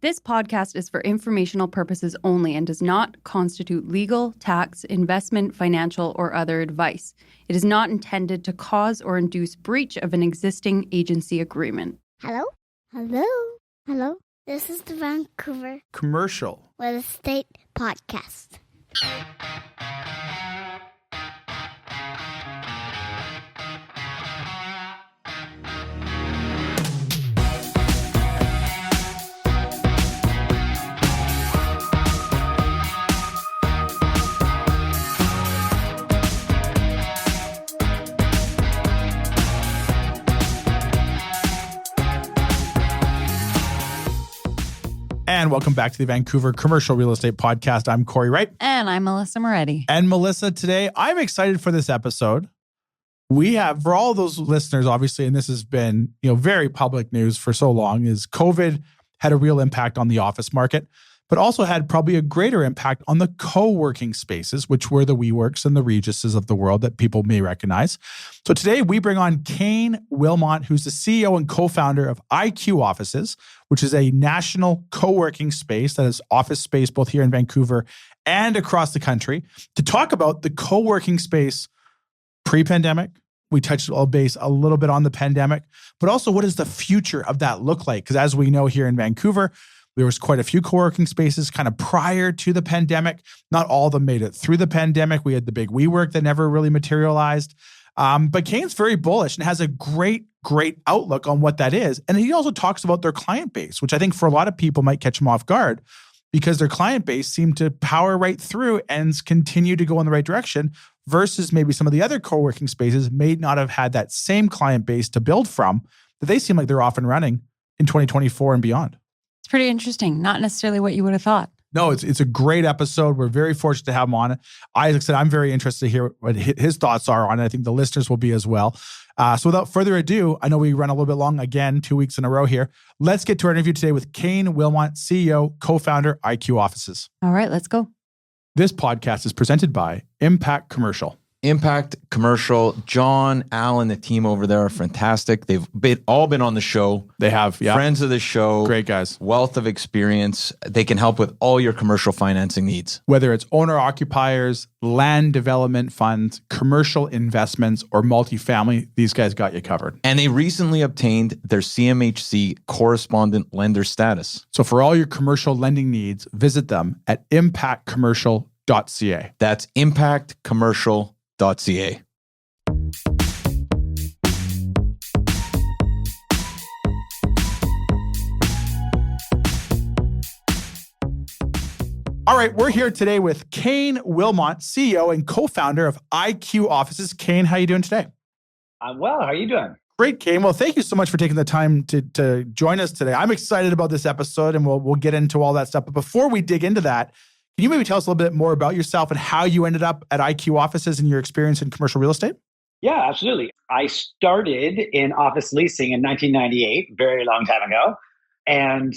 This podcast is for informational purposes only and does not constitute legal, tax, investment, financial, or other advice. It is not intended to cause or induce breach of an existing agency agreement. Hello? Hello? Hello? This is the Vancouver Commercial Real Estate Podcast. And welcome back to the Vancouver Commercial Real Estate Podcast. I'm Cory Wright. And I'm Melisa Moretti. And Melisa, today, I'm excited for this episode. We have, for all those listeners, obviously, and this has been, very public news for so long, is COVID had a real impact on the office market, but also had probably a greater impact on the co-working spaces, which were the WeWorks and the Reguses of the world that people may recognize. So today we bring on Kane Willmott, who's the CEO and co-founder of IQ Offices, which is a national co-working space that is office space both here in Vancouver and across the country, to talk about the co-working space pre-pandemic. We touched all base a little bit on the pandemic, but also what does the future of that look like? Because as we know here in Vancouver, there was quite a few co-working spaces kind of prior to the pandemic. Not all of them made it through the pandemic. We had the big WeWork that never really materialized. But Kane's very bullish and has a great outlook on what that is. And he also talks about their client base, which I think for a lot of people might catch them off guard because their client base seemed to power right through and continue to go in the right direction versus maybe some of the other co-working spaces may not have had that same client base to build from, that they seem like they're off and running in 2024 and beyond. It's pretty interesting. Not necessarily what you would have thought. No, it's a great episode. We're very fortunate to have him on it. Like I said, I'm very interested to hear what his thoughts are on it. I think the listeners will be as well. So without further ado, I know we run a little bit long again, 2 weeks in a row here. Let's get to our interview today with Kane Willmott, CEO, co-founder, IQ Offices. All right, let's go. This podcast is presented by Impact Commercial. Impact Commercial, John, Alan, the team over there are fantastic. They've all been on the show. They have, yeah. Friends of the show. Great guys. Wealth of experience. They can help with all your commercial financing needs. Whether it's owner-occupiers, land development funds, commercial investments, or multifamily, these guys got you covered. And they recently obtained their CMHC correspondent lender status. So for all your commercial lending needs, visit them at impactcommercial.ca. That's impactcommercial.ca. All right, we're here today with Kane Willmott, CEO and co-founder of IQ Offices. Kane, how are you doing today? I'm well. How are you doing? Great, Kane. Well, thank you so much for taking the time to join us today. I'm excited about this episode, and we'll get into all that stuff. But before we dig into that, can you maybe tell us a little bit more about yourself and how you ended up at IQ Offices and your experience in commercial real estate? Yeah, absolutely. I started in office leasing in 1998, very long time ago, and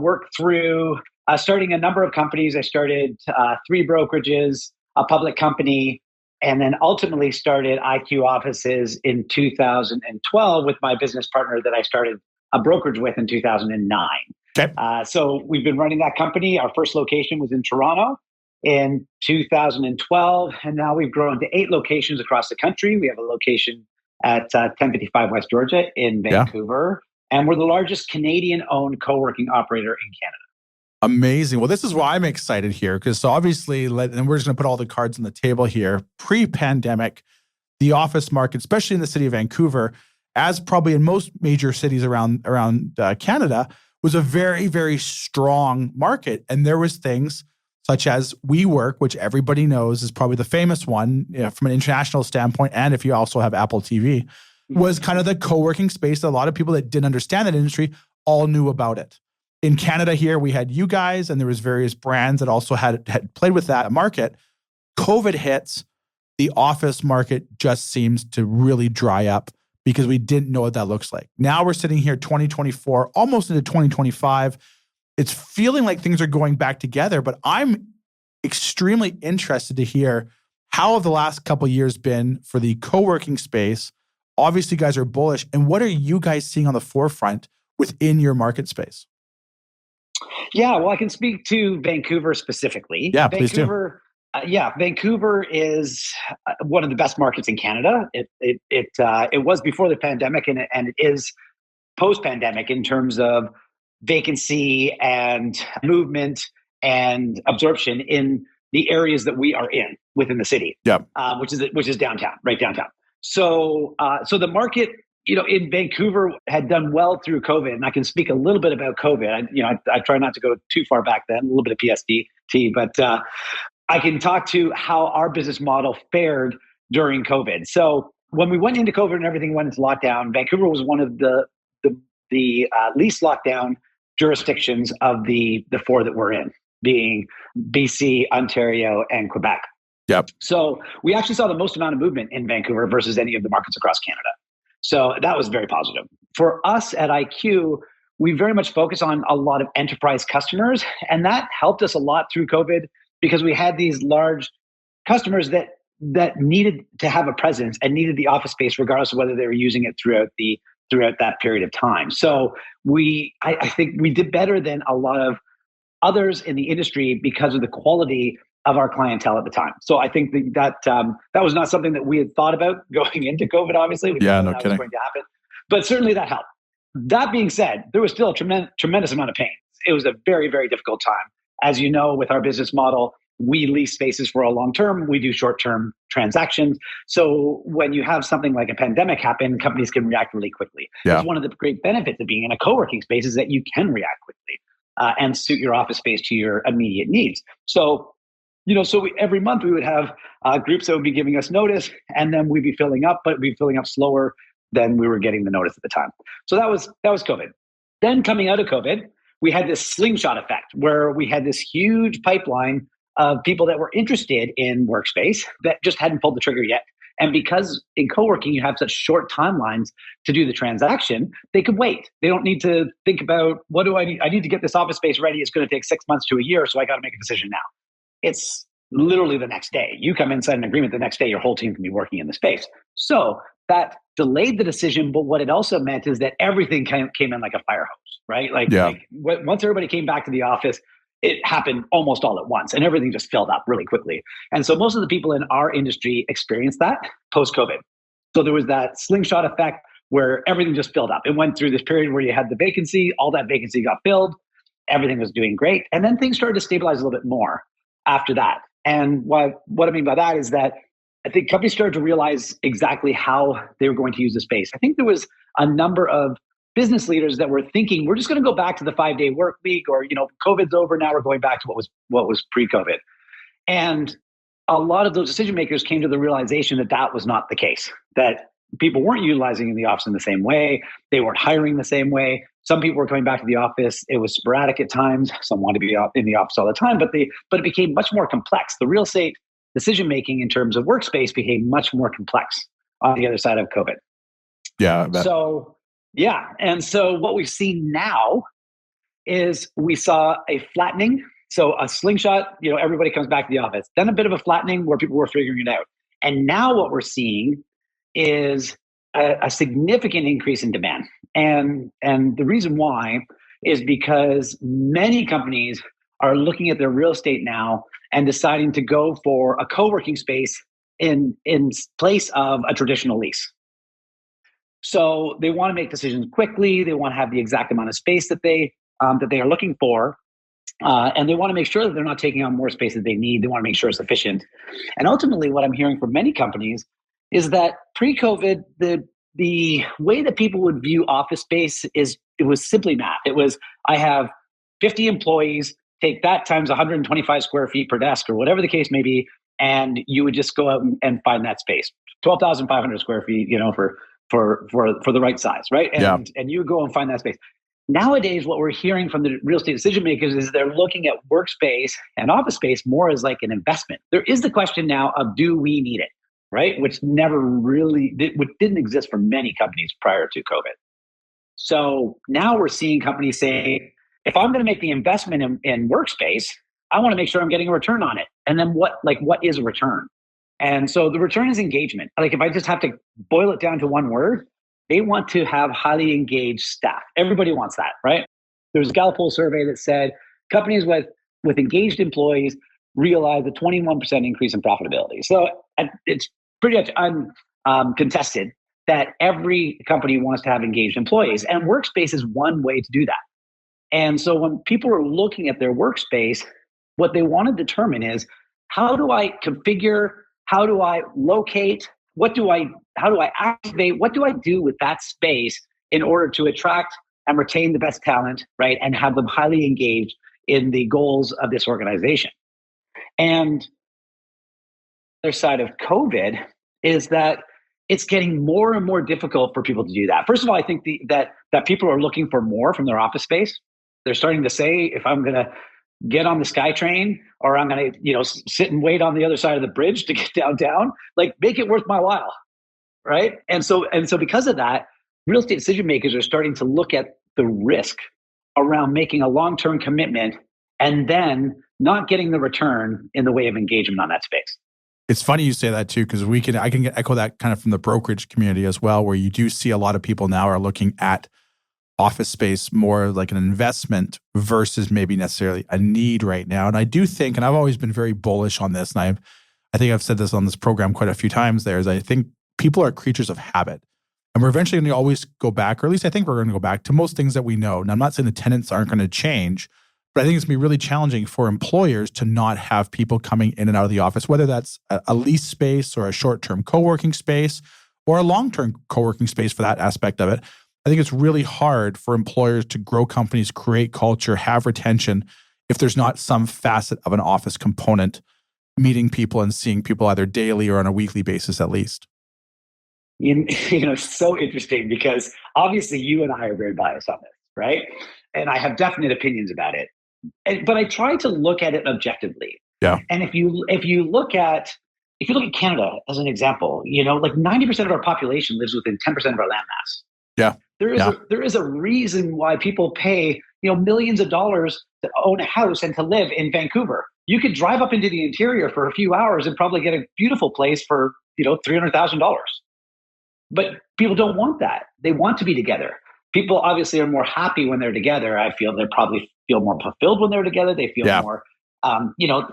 worked through starting a number of companies. I started 3 brokerages, a public company, and then ultimately started IQ Offices in 2012 with my business partner that I started a brokerage with in 2009. Okay. So we've been running that company. Our first location was in Toronto in 2012, and now we've grown to 8 locations across the country. We have a location at 1055 West Georgia in Vancouver, and we're the largest Canadian-owned co-working operator in Canada. Amazing. Well, this is why I'm excited here, because obviously, and we're just going to put all the cards on the table here, pre-pandemic, the office market, especially in the city of Vancouver, as probably in most major cities around Canada, was a very, very strong market. And there was things such as WeWork, which everybody knows is probably the famous one from an international standpoint. And if you also have Apple TV, was kind of the co-working space that a lot of people that didn't understand that industry all knew about it. In Canada here, we had you guys, and there was various brands that also had played with that market. COVID hits, the office market just seems to really dry up because we didn't know what that looks like. Now we're sitting here 2024, almost into 2025. It's feeling like things are going back together, but I'm extremely interested to hear how have the last couple of years been for the co-working space. Obviously, you guys are bullish. And what are you guys seeing on the forefront within your market space? Yeah, well, I can speak to Vancouver specifically. Yeah, please do. Vancouver is one of the best markets in Canada. It was before the pandemic, and it is post pandemic in terms of vacancy and movement and absorption in the areas that we are in within the city. Yeah. Which is downtown, right downtown. So the market, in Vancouver had done well through COVID, and I can speak a little bit about COVID. I try not to go too far back then, a little bit of PST, but I can talk to how our business model fared during COVID. So when we went into COVID and everything went into lockdown, Vancouver was one of the least lockdown jurisdictions of the four that we're in, being BC, Ontario, and Quebec. Yep. So we actually saw the most amount of movement in Vancouver versus any of the markets across Canada. So that was very positive. For us at IQ, we very much focus on a lot of enterprise customers, and that helped us a lot through COVID because we had these large customers that needed to have a presence and needed the office space regardless of whether they were using it throughout that period of time. So I think we did better than a lot of others in the industry because of the quality of our clientele at the time. So I think that was not something that we had thought about going into COVID, obviously. We didn't know that was going to happen. But certainly that helped. That being said, there was still a tremendous amount of pain. It was a very, very difficult time. As you know, with our business model, we lease spaces for a long term. We do short-term transactions. So when you have something like a pandemic happen, companies can react really quickly. Yeah. It's one of the great benefits of being in a co-working space is that you can react quickly and suit your office space to your immediate needs. So every month we would have groups that would be giving us notice, and then we'd be filling up, but we'd be filling up slower than we were getting the notice at the time. So that was COVID. Then coming out of COVID, we had this slingshot effect where we had this huge pipeline of people that were interested in workspace that just hadn't pulled the trigger yet. And because in co-working, you have such short timelines to do the transaction, they could wait. They don't need to think about, what do I need? I need to get this office space ready. It's going to take 6 months to a year, so I got to make a decision now. It's literally the next day. You come inside an agreement the next day, your whole team can be working in the space. So that delayed the decision, but what it also meant is that everything came in like a fire hose, right? Like once everybody came back to the office, it happened almost all at once and everything just filled up really quickly. And so most of the people in our industry experienced that post-COVID. So there was that slingshot effect where everything just filled up. It went through this period where you had the vacancy, all that vacancy got filled, everything was doing great. And then things started to stabilize a little bit more after that. And what I mean by that is that I think companies started to realize exactly how they were going to use the space. I think there was a number of business leaders that were thinking, we're just going to go back to the 5-day work week, or, COVID's over. Now we're going back to what was pre-COVID. And a lot of those decision makers came to the realization that was not the case, that people weren't utilizing in the office in the same way. They weren't hiring the same way. Some people were coming back to the office. It was sporadic at times. Some wanted to be in the office all the time, but it became much more complex. The real estate decision-making in terms of workspace became much more complex on the other side of COVID. Yeah. And so what we've seen now is we saw a flattening. So a slingshot, everybody comes back to the office. Then a bit of a flattening where people were figuring it out. And now what we're seeing is a significant increase in demand. And the reason why is because many companies are looking at their real estate now and deciding to go for a co-working space in place of a traditional lease. So they want to make decisions quickly. They want to have the exact amount of space that they are looking for. And they want to make sure that they're not taking on more space than they need. They want to make sure it's efficient. And ultimately, what I'm hearing from many companies is that pre-COVID, the way that people would view office space it was simply math. It was, I have 50 employees, take that times 125 square feet per desk or whatever the case may be, and you would just go out and find that space, 12,500 square feet, for the right size, right? And you would go and find that space. Nowadays, what we're hearing from the real estate decision makers is they're looking at workspace and office space more as like an investment. There is the question now of, do we need it, right? Which didn't exist for many companies prior to COVID. So now we're seeing companies say, if I'm going to make the investment in workspace, I want to make sure I'm getting a return on it. And then what is a return? And so the return is engagement. Like if I just have to boil it down to one word, they want to have highly engaged staff. Everybody wants that, right? There was a Gallup poll survey that said companies with engaged employees realized a 21% increase in profitability. So it's pretty much uncontested that every company wants to have engaged employees, and workspace is one way to do that. And so when people are looking at their workspace, what they want to determine is, how do I configure? How do I locate? How do I activate? What do I do with that space in order to attract and retain the best talent, right? And have them highly engaged in the goals of this organization. And the other side of COVID is that it's getting more and more difficult for people to do that. First of all, I think that people are looking for more from their office space. They're starting to say, if I'm going to get on the SkyTrain, or I'm going to, sit and wait on the other side of the bridge to get downtown, like, make it worth my while, right? And so because of that, real estate decision makers are starting to look at the risk around making a long-term commitment and then not getting the return in the way of engagement on that space. It's funny you say that too, because I can echo that kind of from the brokerage community as well, where you do see a lot of people now are looking at office space more like an investment versus maybe necessarily a need right now. And I do think, and I've always been very bullish on this, and I think I've said this on this program quite a few times there, is I think people are creatures of habit. And we're eventually going to always go back, or at least I think we're going to go back to most things that we know. Now, I'm not saying the tenants aren't going to change, but I think it's going to be really challenging for employers to not have people coming in and out of the office, whether that's a lease space or a short-term co-working space or a long-term co-working space for that aspect of it. I think it's really hard for employers to grow companies, create culture, have retention if there's not some facet of an office component, meeting people and seeing people either daily or on a weekly basis at least. It's so interesting because obviously you and I are very biased on this, right? And I have definite opinions about it. But I try to look at it objectively. Yeah. And if you look at Canada as an example, like 90% of our population lives within 10% of our landmass. Yeah. There is a reason why people pay, millions of dollars to own a house and to live in Vancouver. You could drive up into the interior for a few hours and probably get a beautiful place for, $300,000. But people don't want that. They want to be together. People obviously are more happy when they're together. I feel they probably feel more fulfilled when they're together. They feel more,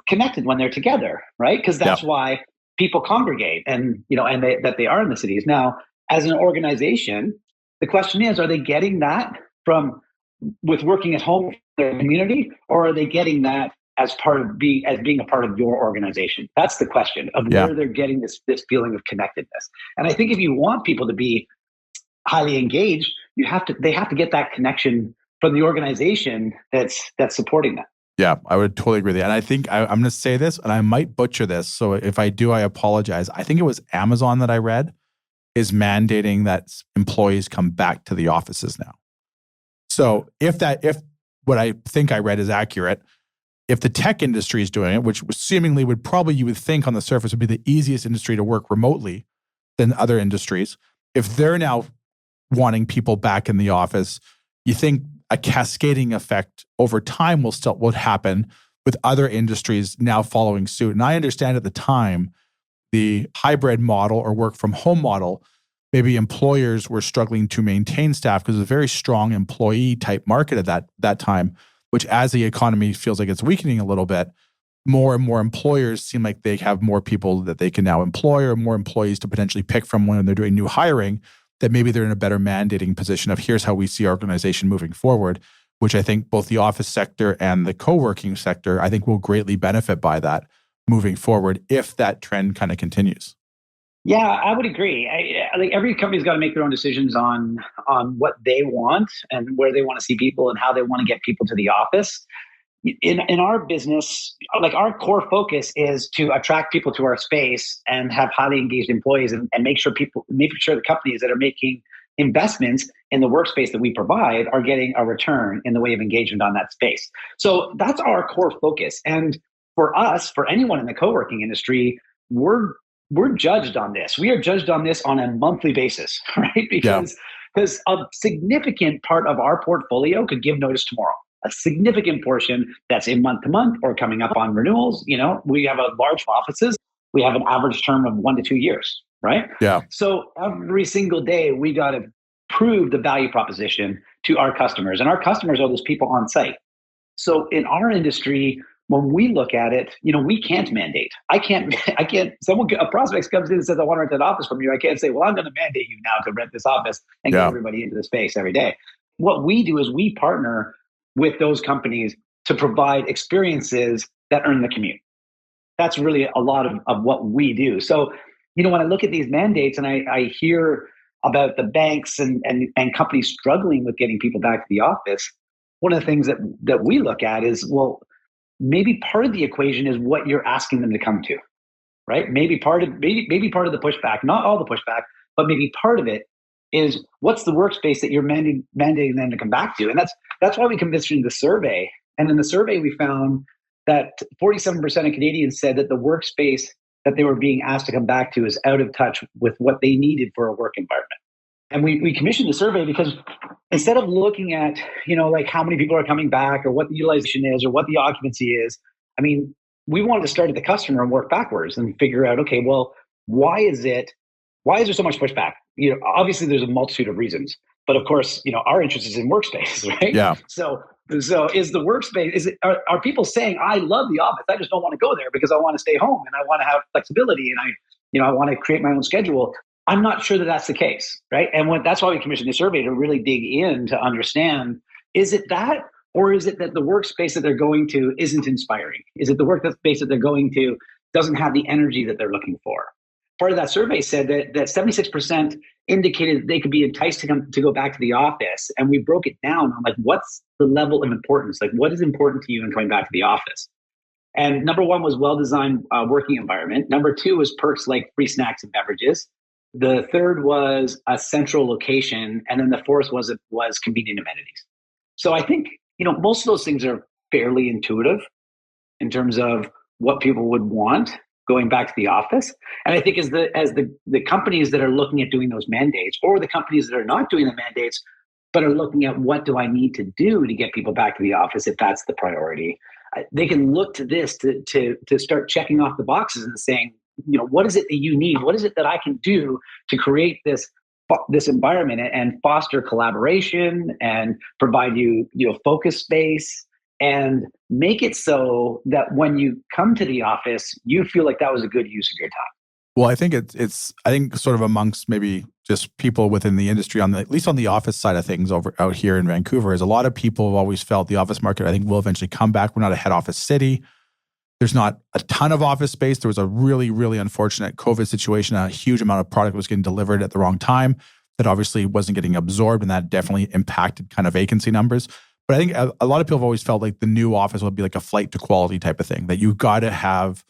connected when they're together, right? Because that's why people congregate and that they are in the cities. Now, as an organization, the question is, are they getting that with working at home in their community, or are they getting that as being a part of your organization? That's the question of where they're getting this feeling of connectedness. And I think if you want people to be highly engaged, they have to get that connection from the organization that's supporting them. Yeah, I would totally agree with that. And I think I'm going to say this, and I might butcher this. So if I do, I apologize. I think it was Amazon that I read is mandating that employees come back to the offices now. So if what I think I read is accurate, if the tech industry is doing it, which seemingly you would think on the surface would be the easiest industry to work remotely than other industries, if they're now wanting people back in the office, you think a cascading effect over time will happen with other industries now following suit. And I understand at the time, the hybrid model or work from home model, maybe employers were struggling to maintain staff because it was a very strong employee type market at that time, which as the economy feels like it's weakening a little bit, more and more employers seem like they have more people that they can now employ or more employees to potentially pick from when they're doing new hiring, that maybe they're in a better mandating position of here's how we see our organization moving forward, which I think both the office sector and the co-working sector, I think will greatly benefit by that moving forward if that trend kind of continues. Yeah, I would agree. I think every company's got to make their own decisions on what they want and where they want to see people and how they want to get people to the office. In our business, like our core focus is to attract people to our space and have highly engaged employees and make sure the companies that are making investments in the workspace that we provide are getting a return in the way of engagement on that space. So that's our core focus. And for us, for anyone in the co-working industry, we're judged on this. We are judged on this on a monthly basis, right? Because a significant part of our portfolio could give notice tomorrow. A significant portion that's in month to month or coming up on renewals. We have a large offices. We have an average term of 1 to 2 years, right? Yeah. So every single day we got to prove the value proposition to our customers. And our customers are those people on site. So in our industry, when we look at it, we can't mandate. I can't, a prospect comes in and says, I want to rent an office from you. I can't say, well, I'm going to mandate you now to rent this office and get everybody into the space every day. What we do is we partner with those companies to provide experiences that earn the commute. That's really a lot of what we do. So, when I look at these mandates and I hear about the banks and companies struggling with getting people back to the office, one of the things that we look at is, well, maybe part of the equation is what you're asking them to come to, right? Maybe part of the pushback, not all the pushback, but maybe part of it is what's the workspace that you're mandating them to come back to. And that's why we commissioned the survey. And in the survey, we found that 47% of Canadians said that the workspace that they were being asked to come back to is out of touch with what they needed for a work environment. And we commissioned the survey because instead of looking at, like how many people are coming back or what the utilization is or what the occupancy is, we wanted to start at the customer and work backwards and figure out, okay, well, why is there so much pushback? Obviously there's a multitude of reasons, but of course, our interest is in workspace, right? Yeah. So is the workspace, are people saying, I love the office, I just don't want to go there because I want to stay home and I want to have flexibility and I want to create my own schedule? I'm not sure that that's the case, right? And that's why we commissioned the survey, to really dig in to understand, is it that, or is it that the workspace that they're going to isn't inspiring? Is it the workspace that they're going to doesn't have the energy that they're looking for? Part of that survey said that 76% indicated that they could be enticed to go back to the office. And we broke it down on like, what's the level of importance? Like, what is important to you in coming back to the office? And number one was well-designed working environment. Number two was perks like free snacks and beverages. The third was a central location. And then the fourth was convenient amenities. So I think, most of those things are fairly intuitive in terms of what people would want going back to the office. And I think as the companies that are looking at doing those mandates, or the companies that are not doing the mandates, but are looking at what do I need to do to get people back to the office, if that's the priority, they can look to this to start checking off the boxes and saying, what is it that you need? What is it that I can do to create this environment and foster collaboration and provide you focus space and make it so that when you come to the office, you feel like that was a good use of your time. Well, I think it's sort of amongst maybe just people within the industry at least on the office side of things out here in Vancouver, is a lot of people have always felt the office market, I think, will eventually come back. We're not a head office city. There's not a ton of office space. There was a really, really unfortunate COVID situation. A huge amount of product was getting delivered at the wrong time that obviously wasn't getting absorbed, and that definitely impacted kind of vacancy numbers. But I think a lot of people have always felt like the new office will be like a flight to quality type of thing, that you've got to have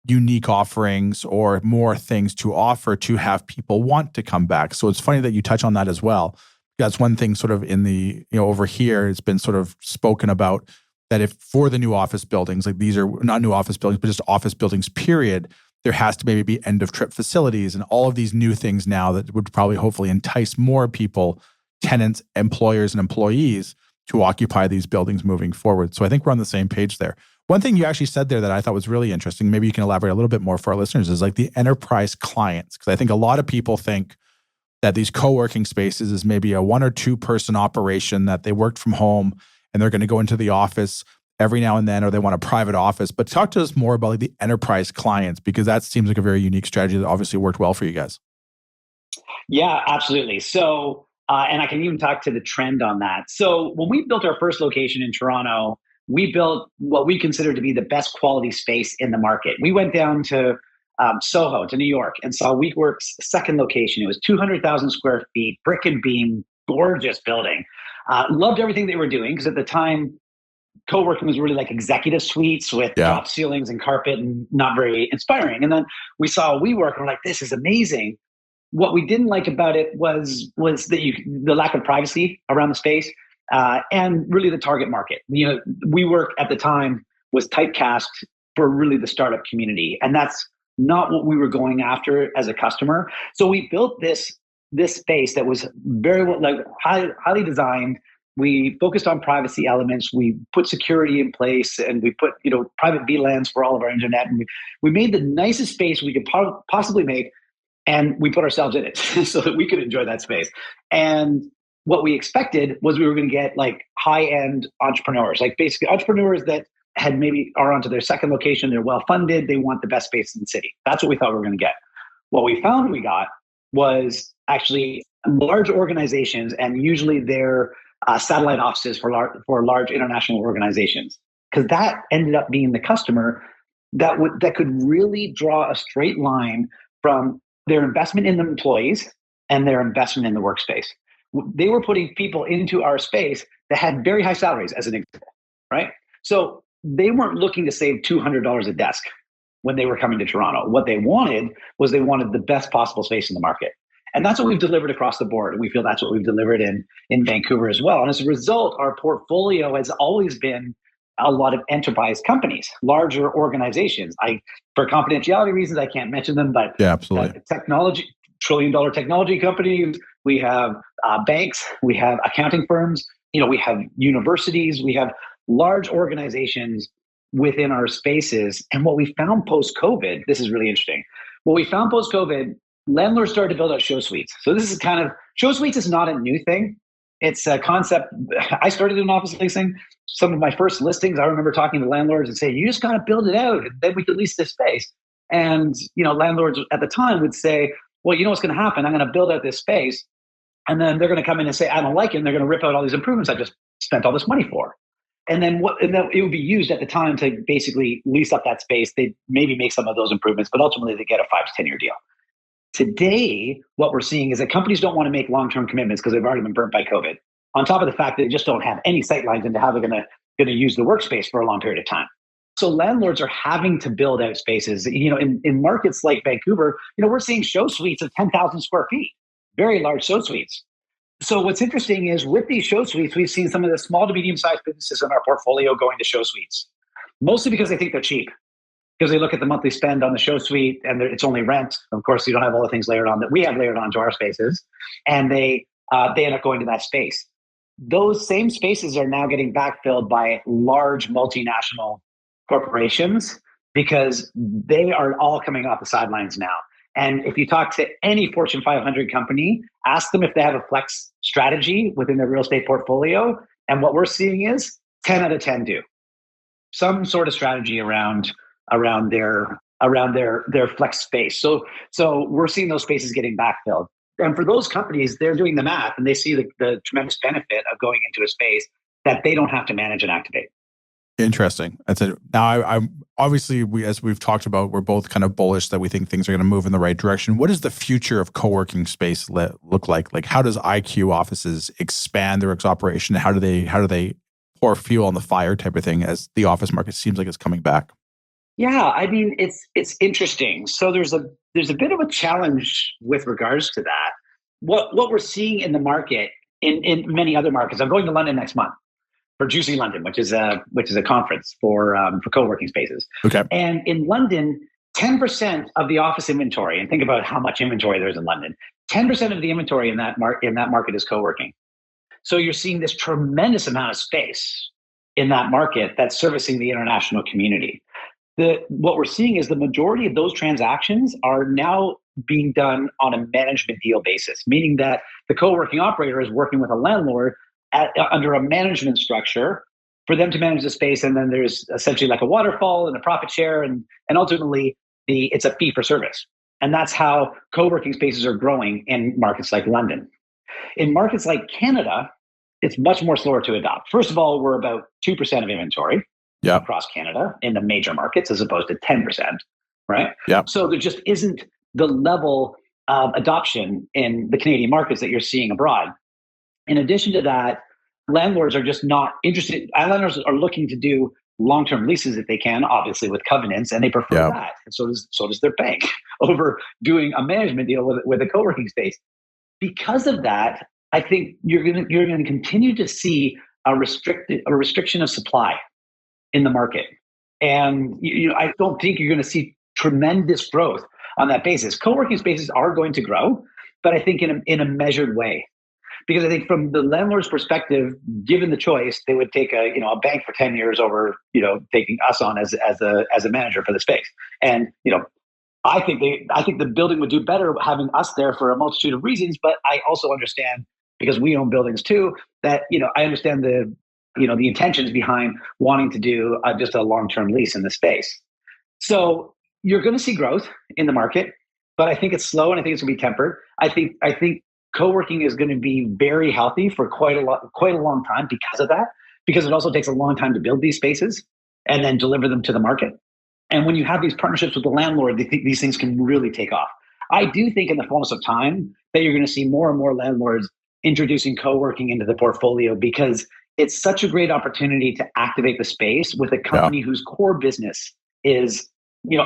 unique offerings or more things to offer to have people want to come back. So it's funny that you touch on that as well. That's one thing sort of in the, over here, it's been sort of spoken about that if for the new office buildings, like these are not new office buildings, but just office buildings, period, there has to maybe be end of trip facilities and all of these new things now that would probably hopefully entice more people, tenants, employers, and employees to occupy these buildings moving forward. So I think we're on the same page there. One thing you actually said there that I thought was really interesting, maybe you can elaborate a little bit more for our listeners, is like the enterprise clients. Because I think a lot of people think that these co-working spaces is maybe a 1 or 2 person operation that they worked from home and they're going to go into the office every now and then, or they want a private office. But talk to us more about like the enterprise clients, because that seems like a very unique strategy that obviously worked well for you guys. Yeah, absolutely. So, and I can even talk to the trend on that. So when we built our first location in Toronto, we built what we consider to be the best quality space in the market. We went down to Soho, to New York, and saw WeWork's second location. It was 200,000 square feet, brick and beam, gorgeous building. Loved everything they were doing, because at the time, co-working was really like executive suites with drop ceilings and carpet and not very inspiring. And then we saw WeWork and we're like, this is amazing. What we didn't like about it was the lack of privacy around the space, and really the target market. WeWork at the time was typecast for really the startup community, and that's not what we were going after as a customer. So we built this space that was very highly designed. We focused on privacy elements. We put security in place, and we put private VLANs for all of our internet. And we made the nicest space we could possibly make, and we put ourselves in it so that we could enjoy that space. And what we expected was we were going to get like high-end entrepreneurs, like basically entrepreneurs that had maybe are onto their second location. They're well-funded. They want the best space in the city. That's what we thought we were going to get. What we found we got was actually large organizations, and usually they're satellite offices for large international organizations, because that ended up being the customer that could really draw a straight line from their investment in the employees and their investment in the workspace. They were putting people into our space that had very high salaries, as an example, right? So they weren't looking to save $200 a desk when they were coming to Toronto. What they wanted was they wanted the best possible space in the market. And that's what we've delivered across the board. And we feel that's what we've delivered in Vancouver as well. And as a result, our portfolio has always been a lot of enterprise companies, larger organizations. For confidentiality reasons, I can't mention them, but yeah, absolutely. Technology, trillion-dollar technology companies. We have banks, we have accounting firms, we have universities, we have large organizations within our spaces. And what we found post-COVID, this is really interesting. What we found post-COVID, landlords started to build out show suites. So this is show suites is not a new thing. It's a concept. I started in office leasing. Some of my first listings, I remember talking to landlords and saying, you just got to build it out, and then we could lease this space. And landlords at the time would say, well, you know what's going to happen? I'm going to build out this space, and then they're going to come in and say, I don't like it, and they're going to rip out all these improvements I just spent all this money for. And then it would be used at the time to basically lease up that space. They'd maybe make some of those improvements, but ultimately they get a 5 to 10 year deal. Today, what we're seeing is that companies don't want to make long-term commitments because they've already been burnt by COVID. On top of the fact that they just don't have any sight lines into how they're going to use the workspace for a long period of time. So landlords are having to build out spaces. In markets like Vancouver, we're seeing show suites of 10,000 square feet, very large show suites. So what's interesting is with these show suites, we've seen some of the small to medium-sized businesses in our portfolio going to show suites, mostly because they think they're cheap. Because they look at the monthly spend on the show suite and it's only rent. Of course, you don't have all the things layered on that we have layered onto our spaces, and they end up going to that space. Those same spaces are now getting backfilled by large multinational corporations because they are all coming off the sidelines now. And if you talk to any Fortune 500 company, ask them if they have a flex strategy within their real estate portfolio. And what we're seeing is 10 out of 10 do some sort of strategy around their flex space. So we're seeing those spaces getting backfilled. And for those companies, they're doing the math and they see the tremendous benefit of going into a space that they don't have to manage and activate. Interesting. That's it. Now, I'm obviously, as we've talked about, we're both kind of bullish that we think things are going to move in the right direction. What does the future of co-working space look like? Like, how does IQ offices expand their operation? How do they pour fuel on the fire type of thing as the office market seems like it's coming back? Yeah, I mean, it's interesting. So there's a bit of a challenge with regards to that. What we're seeing in the market, in many other markets. I'm going to London next month for Juicy London, which is a conference for co-working spaces. Okay. And in London, 10% of the office inventory, and think about how much inventory there is in London. 10% of the inventory in that market is co-working. So you're seeing this tremendous amount of space in that market that's servicing the international community. What we're seeing is the majority of those transactions are now being done on a management deal basis, meaning that the co-working operator is working with a landlord under a management structure for them to manage the space. And then there's essentially like a waterfall and a profit share. And ultimately, it's a fee for service. And that's how co-working spaces are growing in markets like London. In markets like Canada, it's much more slower to adopt. First of all, we're about 2% of inventory. Yep. Across Canada in the major markets as opposed to 10%, right? Yep. So there just isn't the level of adoption in the Canadian markets that you're seeing abroad. In addition to that, landlords are just not interested. Landlords are looking to do long-term leases if they can, obviously with covenants, and they prefer that. And so does their bank over doing a management deal with a co-working space. Because of that, I think you're going to continue to see a restriction of supply in the market. And I don't think you're going to see tremendous growth on that basis. Co-working spaces are going to grow, but I think in a measured way. Because I think from the landlord's perspective, given the choice, they would take a bank for 10 years over, taking us on as a manager for the space. And, I think the building would do better having us there for a multitude of reasons, but I also understand because we own buildings too, that, I understand the intentions behind wanting to do just a long-term lease in the space. So you're going to see growth in the market, but I think it's slow and I think it's going to be tempered. I think co-working is going to be very healthy for quite a long time because of that, because it also takes a long time to build these spaces and then deliver them to the market. And when you have these partnerships with the landlord, these things can really take off. I do think in the fullness of time that you're going to see more and more landlords introducing co-working into the portfolio, because it's such a great opportunity to activate the space with a company whose core business is,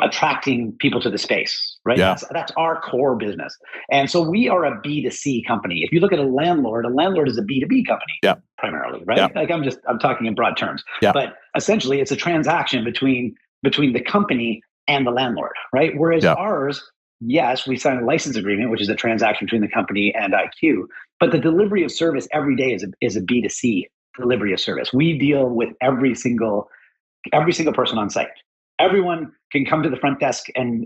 attracting people to the space, right? Yeah. That's our core business. And so we are a B2C company. If you look at a landlord is a B2B company primarily, right? Yeah. Like I'm talking in broad terms, but essentially it's a transaction between the company and the landlord, right? Whereas ours, yes, we sign a license agreement, which is a transaction between the company and IQ, but the delivery of service every day is a B2C delivery of service. We deal with every single person on site. Everyone can come to the front desk and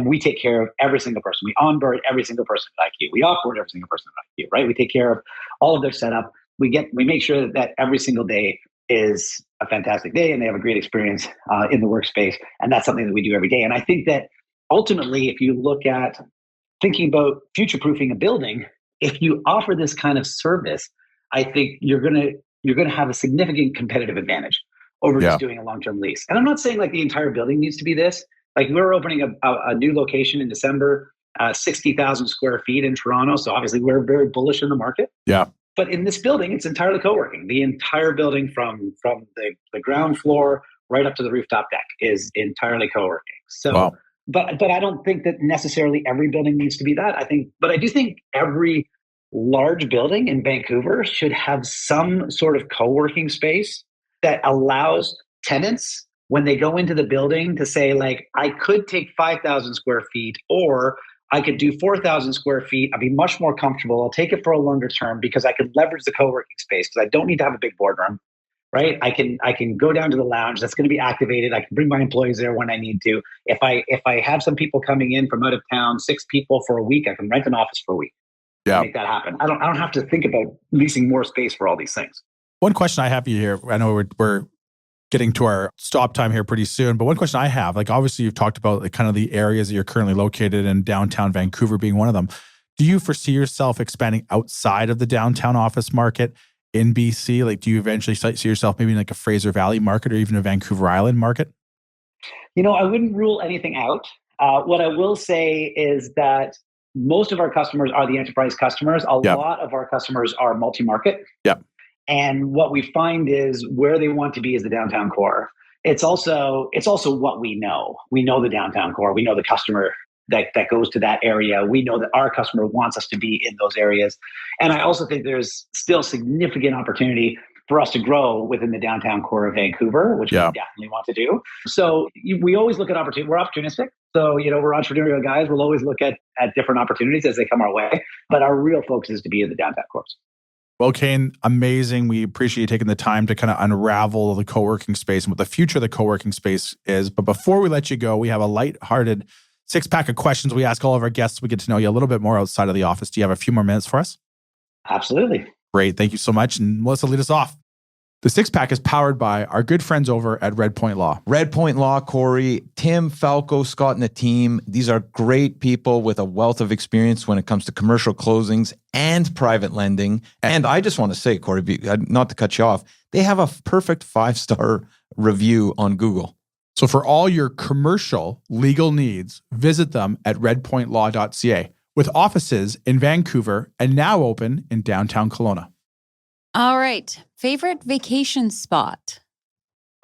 we take care of every single person. We onboard every single person at IQ. We offboard every single person at IQ, right? We take care of all of their setup. We make sure that every single day is a fantastic day and they have a great experience in the workspace. And that's something that we do every day. And I think that ultimately, if you look at thinking about future-proofing a building, if you offer this kind of service, I think you're gonna have a significant competitive advantage over just doing a long-term lease. And I'm not saying like the entire building needs to be this. Like we're opening a new location in December, 60,000 square feet in Toronto. So obviously we're very bullish in the market. Yeah. But in this building, it's entirely co-working. The entire building from the ground floor right up to the rooftop deck is entirely co-working. So, but I don't think that necessarily every building needs to be that. But I do think every large building in Vancouver should have some sort of co-working space that allows tenants, when they go into the building, to say like, I could take 5,000 square feet, or I could do 4,000 square feet. I'd be much more comfortable. I'll take it for a longer term because I could leverage the co-working space because I don't need to have a big boardroom, right? I can go down to the lounge that's going to be activated. I can bring my employees there when I need to. If I have some people coming in from out of town, 6 people for a week, I can rent an office for a week. To make that happen. I don't have to think about leasing more space for all these things. One question I have you here, I know we're getting to our stop time here pretty soon, but one question I have, like obviously you've talked about like kind of the areas that you're currently located in, downtown Vancouver being one of them. Do you foresee yourself expanding outside of the downtown office market in BC? Like do you eventually see yourself maybe in like a Fraser Valley market or even a Vancouver Island market? I wouldn't rule anything out. What I will say is that most of our customers are the enterprise customers. A lot of our customers are multi-market. Yeah. And what we find is where they want to be is the downtown core. It's also what we know. We know the downtown core. We know the customer that goes to that area. We know that our customer wants us to be in those areas. And I also think there's still significant opportunity for us to grow within the downtown core of Vancouver, which we definitely want to do. So we always look at opportunity. We're opportunistic. So, we're entrepreneurial guys. We'll always look at different opportunities as they come our way. But our real focus is to be in the downtown cores. Well, Kane, amazing. We appreciate you taking the time to kind of unravel the co-working space and what the future of the co-working space is. But before we let you go, we have a lighthearted 6-pack of questions we ask all of our guests. We get to know you a little bit more outside of the office. Do you have a few more minutes for us? Absolutely. Great. Thank you so much. And Melisa, lead us off. The 6-pack is powered by our good friends over at Red Point Law. Red Point Law, Cory, Tim, Falco, Scott, and the team. These are great people with a wealth of experience when it comes to commercial closings and private lending. And I just want to say, Cory, not to cut you off, they have a perfect 5-star review on Google. So for all your commercial legal needs, visit them at redpointlaw.ca with offices in Vancouver and now open in downtown Kelowna. All right. Favorite vacation spot?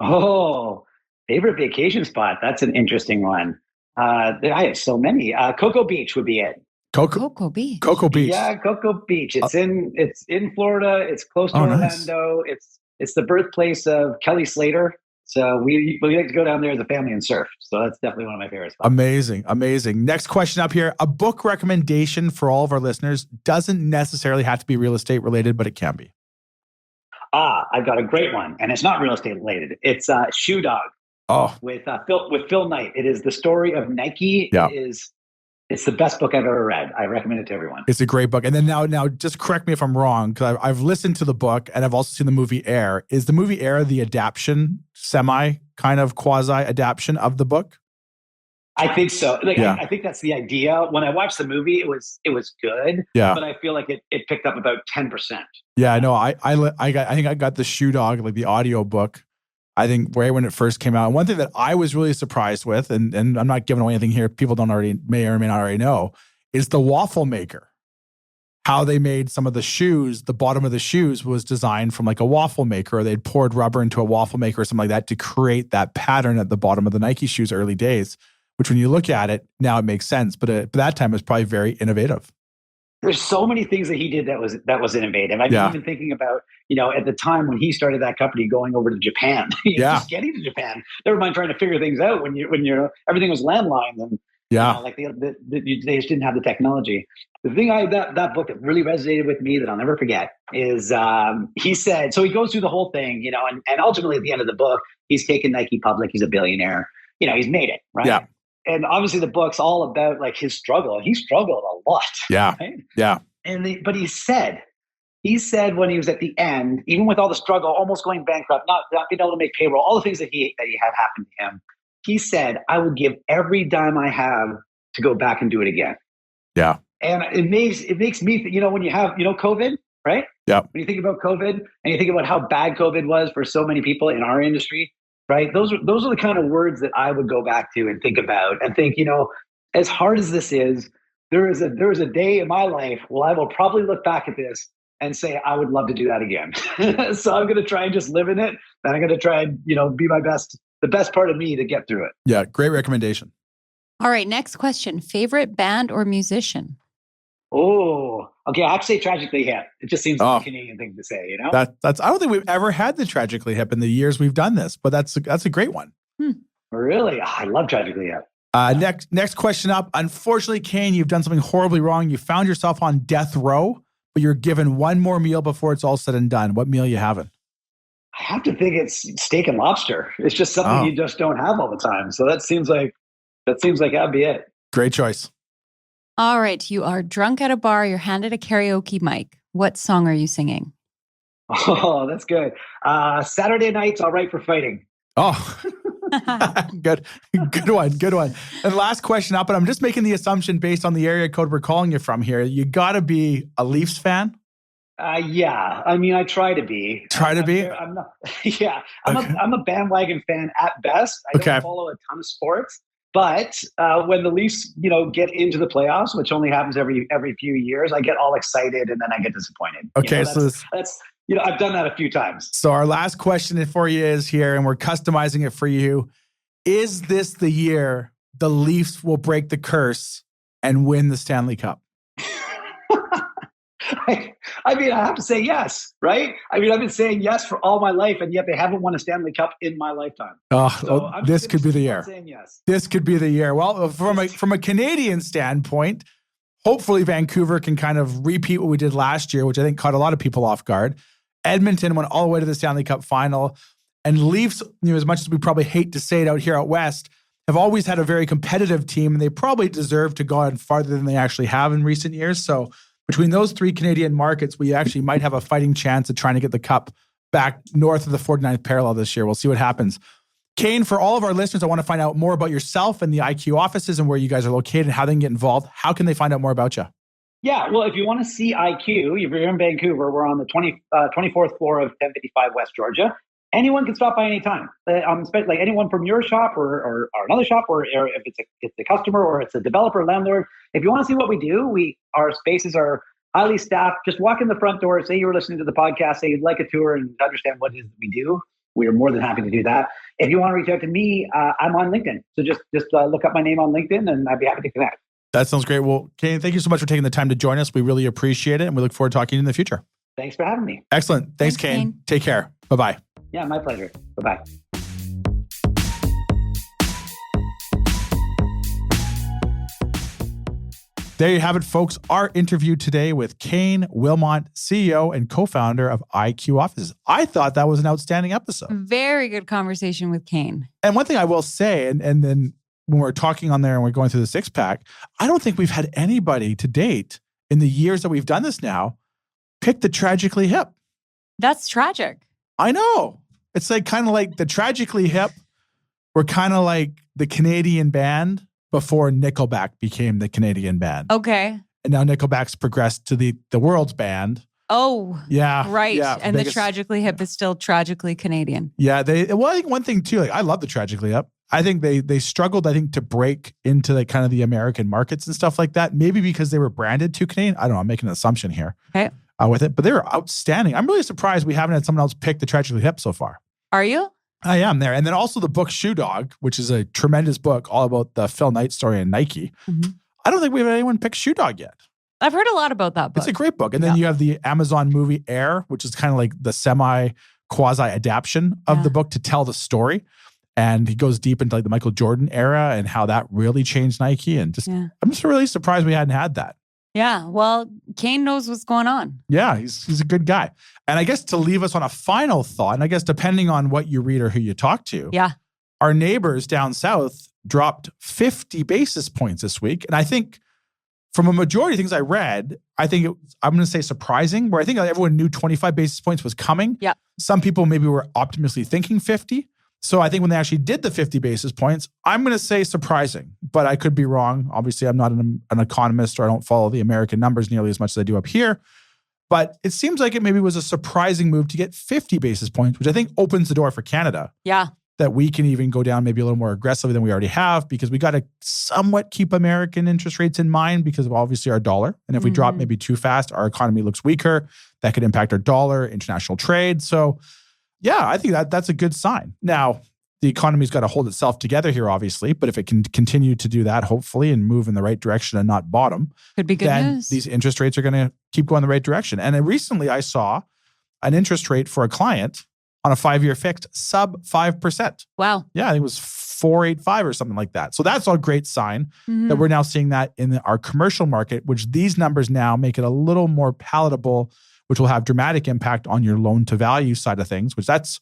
Oh, favorite vacation spot. That's an interesting one. I have so many. Cocoa Beach would be it. Cocoa Beach. Cocoa Beach. Yeah, Cocoa Beach. It's in Florida. It's close to Orlando. Nice. It's the birthplace of Kelly Slater. So we like to go down there as a family and surf. So that's definitely one of my favorite spots. Amazing. Next question up here. A book recommendation for all of our listeners. Doesn't necessarily have to be real estate related, but it can be. I've got a great one, and it's not real estate related. It's Shoe Dog. Oh, with Phil Knight. It is the story of Nike. Yeah. It It's the best book I've ever read. I recommend it to everyone. It's a great book. And then now, just correct me if I'm wrong, because I've listened to the book and I've also seen the movie Air. Is the movie Air the adaptation, kind of quasi adaptation of the book? I think so. Yeah. I think that's the idea. When I watched the movie, it was good. Yeah. But I feel like it picked up about 10%. Yeah, I know. I think I got the Shoe Dog, like the audio book, I think right when it first came out. And one thing that I was really surprised with, and I'm not giving away anything here, people may or may not already know, is the waffle maker. How they made some of the shoes, the bottom of the shoes was designed from like a waffle maker, or they'd poured rubber into a waffle maker or something like that to create that pattern at the bottom of the Nike shoes early days, which when you look at it, now it makes sense. But at that time, it was probably very innovative. There's so many things that he did that was innovative. I've been even thinking about, at the time when he started that company, going over to Japan, just getting to Japan. Never mind trying to figure things out when you're everything was landline and they just didn't have the technology. The thing that book that really resonated with me that I'll never forget is he said, so he goes through the whole thing, and ultimately at the end of the book, he's taken Nike public. He's a billionaire. He's made it, right? Yeah. And obviously the book's all about like his struggle. He struggled a lot. Yeah. Right? Yeah. But he said when he was at the end, even with all the struggle, almost going bankrupt, not being able to make payroll, all the things that he had happen to him, he said, I would give every dime I have to go back and do it again. Yeah. And it makes me, when you have, COVID, right? Yeah. When you think about COVID and you think about how bad COVID was for so many people in our industry, right? Those are the kind of words that I would go back to and think about and think, as hard as this is, there is a day in my life where I will probably look back at this and say, I would love to do that again. So I'm going to try and just live in it. And I'm going to try and, be the best part of me to get through it. Yeah. Great recommendation. All right. Next question. Favorite band or musician? Oh, okay. I have to say Tragically Hip. It just seems like a Canadian thing to say, That's. I don't think we've ever had the Tragically Hip in the years we've done this, but that's a great one. Really? Oh, I love Tragically Hip. Next question up. Unfortunately, Kane, you've done something horribly wrong. You found yourself on death row, but you're given one more meal before it's all said and done. What meal are you having? I have to think it's steak and lobster. It's just something you just don't have all the time. So that seems like that'd be it. Great choice. All right. You are drunk at a bar. You're handed a karaoke mic. What song are you singing? Oh, that's good. Saturday Night's All Right for Fighting. Oh, good one. And last question up, and I'm just making the assumption based on the area code we're calling you from here. You got to be a Leafs fan. Yeah. I mean, I try to be. I'm not. Yeah. I'm a bandwagon fan at best. I don't follow a ton of sports. But when the Leafs, get into the playoffs, which only happens every few years, I get all excited and then I get disappointed. Okay, that's I've done that a few times. So our last question for you is here, and we're customizing it for you. Is this the year the Leafs will break the curse and win the Stanley Cup? I mean, I have to say yes, right? I mean, I've been saying yes for all my life, and yet they haven't won a Stanley Cup in my lifetime. This could be the year. Saying yes. This could be the year. Well, from a Canadian standpoint, hopefully Vancouver can kind of repeat what we did last year, which I think caught a lot of people off guard. Edmonton went all the way to the Stanley Cup final, and Leafs, as much as we probably hate to say it out here out west, have always had a very competitive team, and they probably deserve to go on farther than they actually have in recent years. So between those three Canadian markets, we actually might have a fighting chance of trying to get the cup back north of the 49th parallel this year. We'll see what happens. Kane, for all of our listeners, I want to find out more about yourself and the IQ offices and where you guys are located and how they can get involved. How can they find out more about you? Yeah, well, if you want to see IQ, if you're in Vancouver, we're on the 24th floor of 1055 West Georgia. Anyone can stop by anytime. Like anyone from your shop or another shop, or if it's a customer or it's a developer, landlord. If you want to see what we do, our spaces are highly staffed. Just walk in the front door, say you were listening to the podcast, say you'd like a tour and understand what it is that we do. We are more than happy to do that. If you want to reach out to me, I'm on LinkedIn. So just look up my name on LinkedIn and I'd be happy to connect. That sounds great. Well, Kane, thank you so much for taking the time to join us. We really appreciate it. And we look forward to talking to you in the future. Thanks for having me. Excellent. Thanks, Kane. Take care. Bye-bye. Yeah, my pleasure. Bye-bye. There you have it, folks. Our interview today with Kane Willmott, CEO and co-founder of IQ Offices. I thought that was an outstanding episode. Very good conversation with Kane. And one thing I will say, and then when we're talking on there and we're going through the six pack, I don't think we've had anybody to date in the years that we've done this now pick the Tragically Hip. That's tragic. I know. It's like kind of like the Tragically Hip were kind of like the Canadian band before Nickelback became the Canadian band. Okay. And now Nickelback's progressed to the world's band. Oh, yeah. Right. Yeah, and biggest, the Tragically Hip is still tragically Canadian. Yeah. I think one thing too, like I love the Tragically Hip. I think they struggled, I think, to break into like kind of the American markets and stuff like that. Maybe because they were branded too Canadian. I don't know. I'm making an assumption here with it, but they were outstanding. I'm really surprised we haven't had someone else pick the Tragically Hip so far. Are you? I am there. And then also the book Shoe Dog, which is a tremendous book all about the Phil Knight story and Nike. Mm-hmm. I don't think we've had anyone pick Shoe Dog yet. I've heard a lot about that book. It's a great book. And then you have the Amazon movie Air, which is kind of like the semi-quasi adaptation of the book to tell the story. And he goes deep into like the Michael Jordan era and how that really changed Nike. And just, I'm just really surprised we hadn't had that. Yeah. Well, Kane knows what's going on. Yeah, he's a good guy. And I guess to leave us on a final thought, and I guess depending on what you read or who you talk to, our neighbors down south dropped 50 basis points this week. And I think from a majority of things I read, I'm going to say surprising, where I think everyone knew 25 basis points was coming. Yeah. Some people maybe were optimistically thinking 50. So I think when they actually did the 50 basis points, I'm going to say surprising, but I could be wrong. Obviously, I'm not an economist, or I don't follow the American numbers nearly as much as I do up here. But it seems like it maybe was a surprising move to get 50 basis points, which I think opens the door for Canada. Yeah. That we can even go down maybe a little more aggressively than we already have, because we got to somewhat keep American interest rates in mind because of obviously our dollar. And if we drop maybe too fast, our economy looks weaker. That could impact our dollar, international trade. So yeah, I think that's a good sign. Now, the economy's got to hold itself together here, obviously, but if it can continue to do that, hopefully, and move in the right direction and not bottom, could be good then news. These interest rates are going to keep going the right direction. And then recently I saw an interest rate for a client on a 5-year fixed sub 5%. Wow. Yeah, I think it was 4.85 or something like that. So that's a great sign that we're now seeing that in our commercial market, which these numbers now make it a little more palatable, which will have dramatic impact on your loan to value side of things, which that's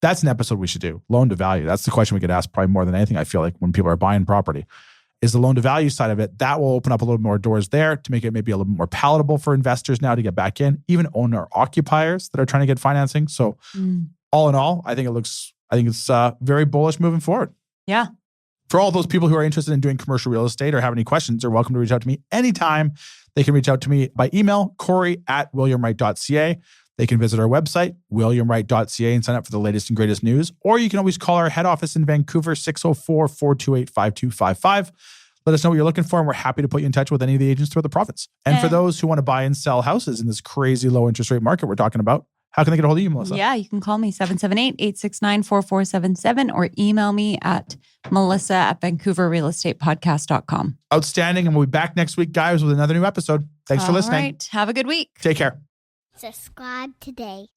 an episode we should do. Loan to value. That's the question we get asked probably more than anything, I feel like, when people are buying property. Is the loan to value side of it. That will open up a little more doors there to make it maybe a little more palatable for investors now to get back in, even owner occupiers that are trying to get financing. So all in all, I think it's very bullish moving forward. Yeah. For all those people who are interested in doing commercial real estate or have any questions, they're welcome to reach out to me anytime. They can reach out to me by email, Cory@williamwright.ca. They can visit our website, williamwright.ca, and sign up for the latest and greatest news. Or you can always call our head office in Vancouver, 604-428-5255. Let us know what you're looking for, and we're happy to put you in touch with any of the agents throughout the province. And for those who want to buy and sell houses in this crazy low interest rate market we're talking about, how can they get a hold of you, Melisa? Yeah, you can call me 778-869-4477 or email me at melissa@vancouverrealestatepodcast.com. Outstanding. And we'll be back next week, guys, with another new episode. Thanks for listening. All right. Have a good week. Take care. Subscribe today.